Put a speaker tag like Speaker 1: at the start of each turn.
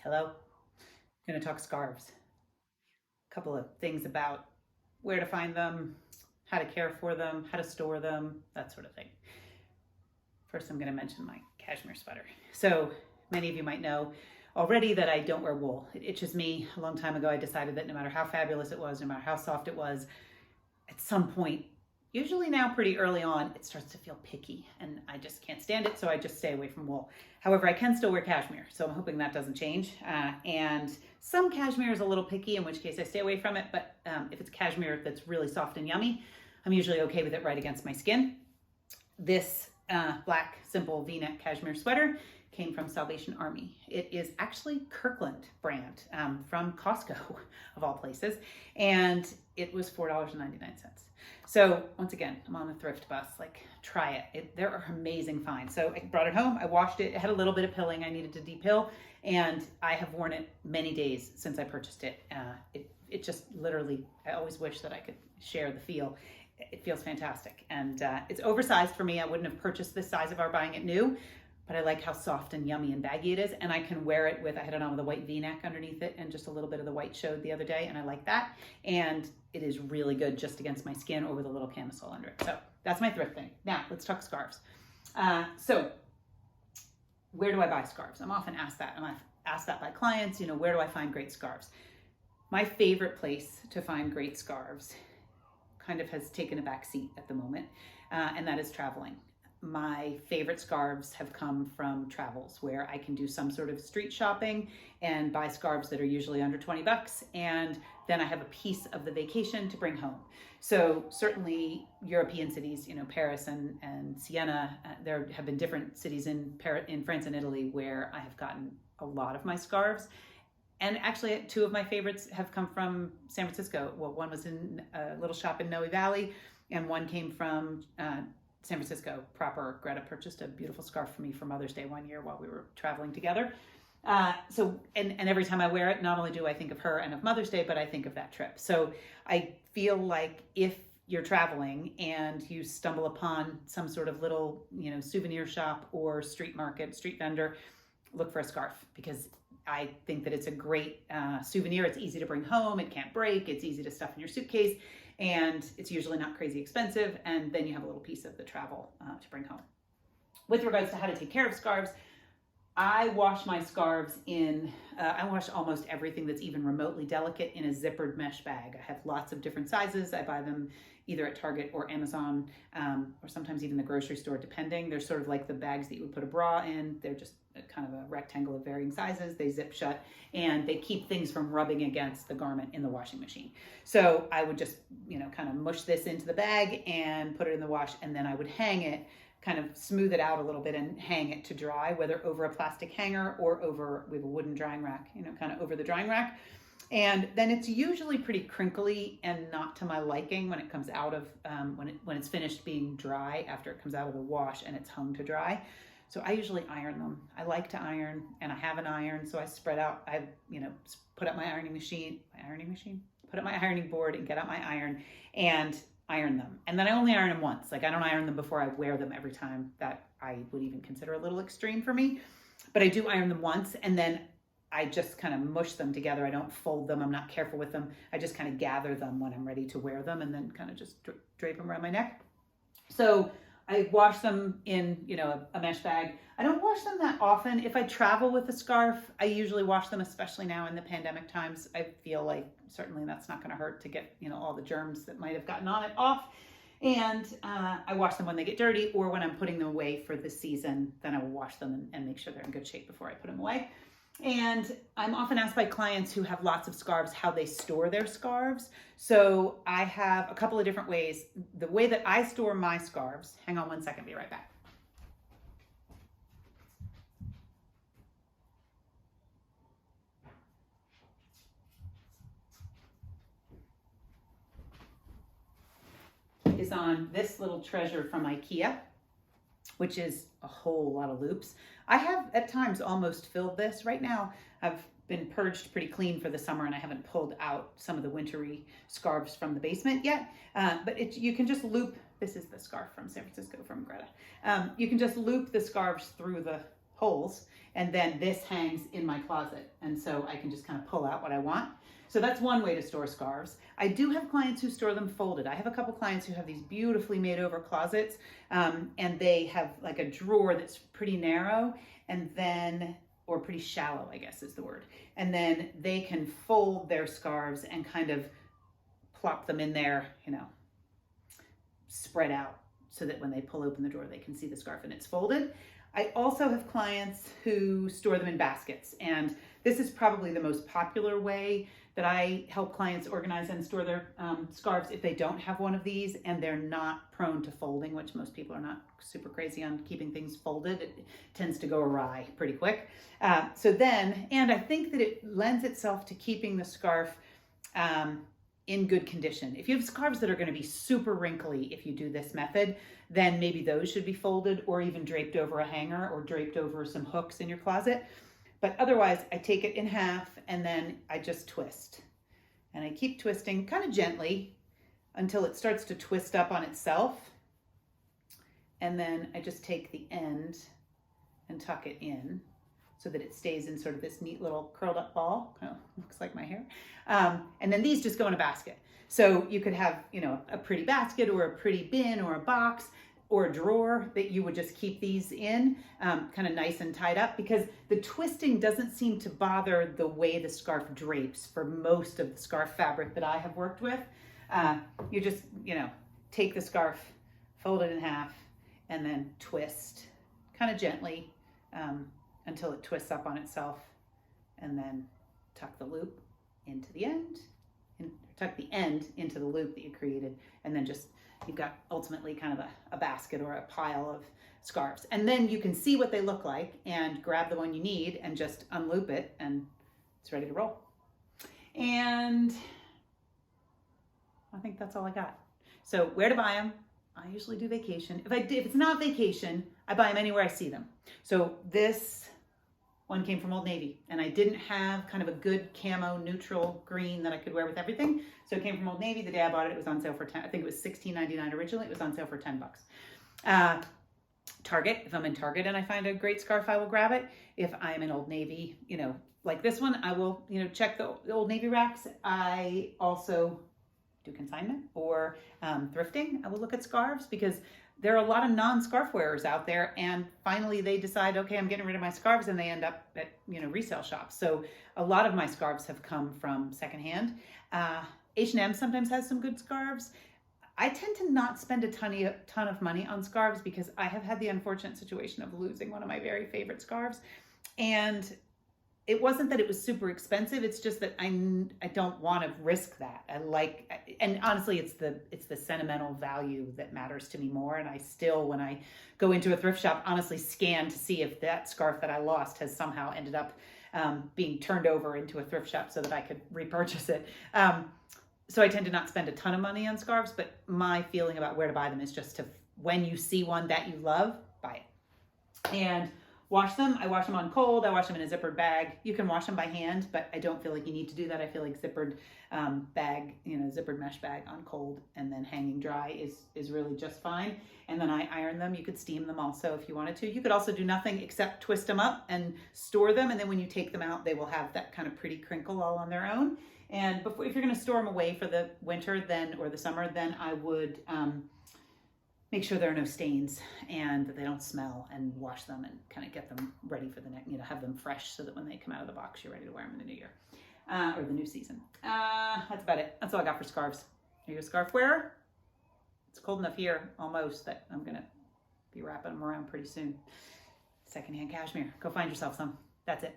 Speaker 1: Hello. I'm going to talk scarves. A couple of things about where to find them, how to care for them, how to store them, that sort of thing. First, I'm going to mention my cashmere sweater. So many of you might know already that I don't wear wool. It itches me. A long time ago, I decided that no matter how fabulous it was, no matter how soft it was, at some point, usually now pretty early on, it starts to feel picky and I just can't stand it, so I just stay away from wool. However, I can still wear cashmere, so I'm hoping that doesn't change. And some cashmere is a little picky, in which case I stay away from it, but if it's cashmere that's really soft and yummy, I'm usually okay with it right against my skin. This black, simple V-neck cashmere sweater came from Salvation Army. It is actually Kirkland brand from Costco, of all places, and it was $4.99. So once again, I'm on the thrift bus, like try it. There are amazing finds. So I brought it home, I washed it, it had a little bit of pilling I needed to depill, and I have worn it many days since I purchased it. It just literally, I always wish that I could share the feel. It feels fantastic, and it's oversized for me. I wouldn't have purchased this size if I were buying it new, but I like how soft and yummy and baggy it is, and I can wear it with, I had it on with a white V-neck underneath it, and just a little bit of the white showed the other day, and I like that, and it is really good just against my skin or with a little camisole under it. So that's my thrift thing. Now, let's talk scarves. So where do I buy scarves? I'm often asked that. I'm asked that by clients, where do I find great scarves? My favorite place to find great scarves kind of has taken a back seat at the moment, and that is traveling. My favorite scarves have come from travels where I can do some sort of street shopping and buy scarves that are usually under 20 bucks. And then I have a piece of the vacation to bring home. So certainly European cities, Paris and Siena, there have been different cities in France and Italy where I have gotten a lot of my scarves. And actually, two of my favorites have come from San Francisco. Well, one was in a little shop in Noe Valley, and one came from San Francisco proper. Greta purchased a beautiful scarf for me for Mother's Day one year while we were traveling together. And every time I wear it, not only do I think of her and of Mother's Day, but I think of that trip. So I feel like if you're traveling and you stumble upon some sort of little, souvenir shop or street market, street vendor, look for a scarf, because I think that it's a great souvenir. It's easy to bring home. It can't break. It's easy to stuff in your suitcase. And it's usually not crazy expensive. And then you have a little piece of the travel to bring home. With regards to how to take care of scarves, I wash my scarves I wash almost everything that's even remotely delicate in a zippered mesh bag. I have lots of different sizes. I buy them either at Target or Amazon, or sometimes even the grocery store, depending. They're sort of like the bags that you would put a bra in. They're just kind of a rectangle of varying sizes. They zip shut and they keep things from rubbing against the garment in the washing machine. So I would just, kind of mush this into the bag and put it in the wash, and then I would hang it, kind of smooth it out a little bit and hang it to dry, whether over a plastic hanger or we have a wooden drying rack, kind of over the drying rack. And then it's usually pretty crinkly and not to my liking when it comes out of, when it's finished being dry after it comes out of the wash and it's hung to dry. So I usually iron them. I like to iron, and I have an iron, so I spread out, put up my put up my ironing board and get out my iron and iron them. And then I only iron them once. Like, I don't iron them before I wear them every time. That I would even consider a little extreme for me. But I do iron them once, and then I just kind of mush them together. I don't fold them. I'm not careful with them. I just kind of gather them when I'm ready to wear them, and then kind of just drape them around my neck. So I wash them in, a mesh bag. I don't wash them that often. If I travel with a scarf, I usually wash them, especially now in the pandemic times. I feel like certainly that's not going to hurt to get, all the germs that might have gotten on it off. And I wash them when they get dirty, or when I'm putting them away for the season, then I will wash them and make sure they're in good shape before I put them away. And I'm often asked by clients who have lots of scarves how they store their scarves. So I have a couple of different ways. The way that I store my scarves, hang on one second, be right back. Is on this little treasure from IKEA, which is a whole lot of loops. I have at times almost filled this. Right now I've been purged pretty clean for the summer, and I haven't pulled out some of the wintry scarves from the basement yet. But you can just loop, this is the scarf from San Francisco from Greta. You can just loop the scarves through the holes, and then this hangs in my closet, and so I can just kind of pull out what I want. So that's one way to store scarves. I do have clients who store them folded. I have a couple clients who have these beautifully made over closets, and they have like a drawer that's pretty narrow, and then, or pretty shallow, I guess is the word. And then they can fold their scarves and kind of plop them in there, you know, spread out, so that when they pull open the drawer, they can see the scarf and it's folded. I also have clients who store them in baskets, and this is probably the most popular way that I help clients organize and store their scarves if they don't have one of these and they're not prone to folding, which most people are not super crazy on keeping things folded. It tends to go awry pretty quick. So then, and I think that it lends itself to keeping the scarf in good condition. If you have scarves that are going to be super wrinkly, if you do this method, then maybe those should be folded or even draped over a hanger or draped over some hooks in your closet. But otherwise, I take it in half and then I just twist. And I keep twisting kind of gently until it starts to twist up on itself. And then I just take the end and tuck it in so that it stays in sort of this neat little curled up ball. Kind of looks like my hair. And then these just go in a basket. So you could have, you know, a pretty basket or a pretty bin or a box or a drawer that you would just keep these in, kind of nice and tied up, because the twisting doesn't seem to bother the way the scarf drapes for most of the scarf fabric that I have worked with. You just, you know, take the scarf, fold it in half, and then twist kind of gently until it twists up on itself, and then tuck the loop into the end, and tuck the end into the loop that you created, and then just, you've got ultimately kind of a basket or a pile of scarves. And then you can see what they look like and grab the one you need and just unloop it, and it's ready to roll. And I think that's all I got. So where to buy them? I usually do vacation. If it's not vacation, I buy them anywhere I see them. So this one came from Old Navy, and I didn't have kind of a good camo neutral green that I could wear with everything. So it came from Old Navy. The day I bought it, it was on sale for 10. I think it was $16.99 originally. It was on sale for $10. Target, if I'm in Target and I find a great scarf, I will grab it. If I'm in Old Navy, you know, like this one, I will, you know, check the Old Navy racks. I also do consignment or thrifting. I will look at scarves because there are a lot of non-scarf wearers out there, and finally they decide, okay, I'm getting rid of my scarves, and they end up at, you know, resale shops. So a lot of my scarves have come from secondhand. H&M sometimes has some good scarves. I tend to not spend a ton of money on scarves because I have had the unfortunate situation of losing one of my very favorite scarves, and it wasn't that it was super expensive. It's just that I don't want to risk that. And honestly, it's the sentimental value that matters to me more. And I still, when I go into a thrift shop, honestly scan to see if that scarf that I lost has somehow ended up being turned over into a thrift shop so that I could repurchase it. So I tend to not spend a ton of money on scarves, but my feeling about where to buy them is just to, when you see one that you love, buy it. And wash them. I wash them on cold. I wash them in a zippered bag. You can wash them by hand, but I don't feel like you need to do that. I feel like zippered bag, you know, zippered mesh bag on cold and then hanging dry is really just fine. And then I iron them. You could steam them also if you wanted to. You could also do nothing except twist them up and store them. And then when you take them out, they will have that kind of pretty crinkle all on their own. And if you're going to store them away for the winter then, or the summer, then I would make sure there are no stains and that they don't smell, and wash them and kind of get them ready for the next, you know, have them fresh so that when they come out of the box, you're ready to wear them in the new year or the new season. That's about it. That's all I got for scarves. Are you a scarf wearer? It's cold enough here almost that I'm going to be wrapping them around pretty soon. Secondhand cashmere. Go find yourself some. That's it.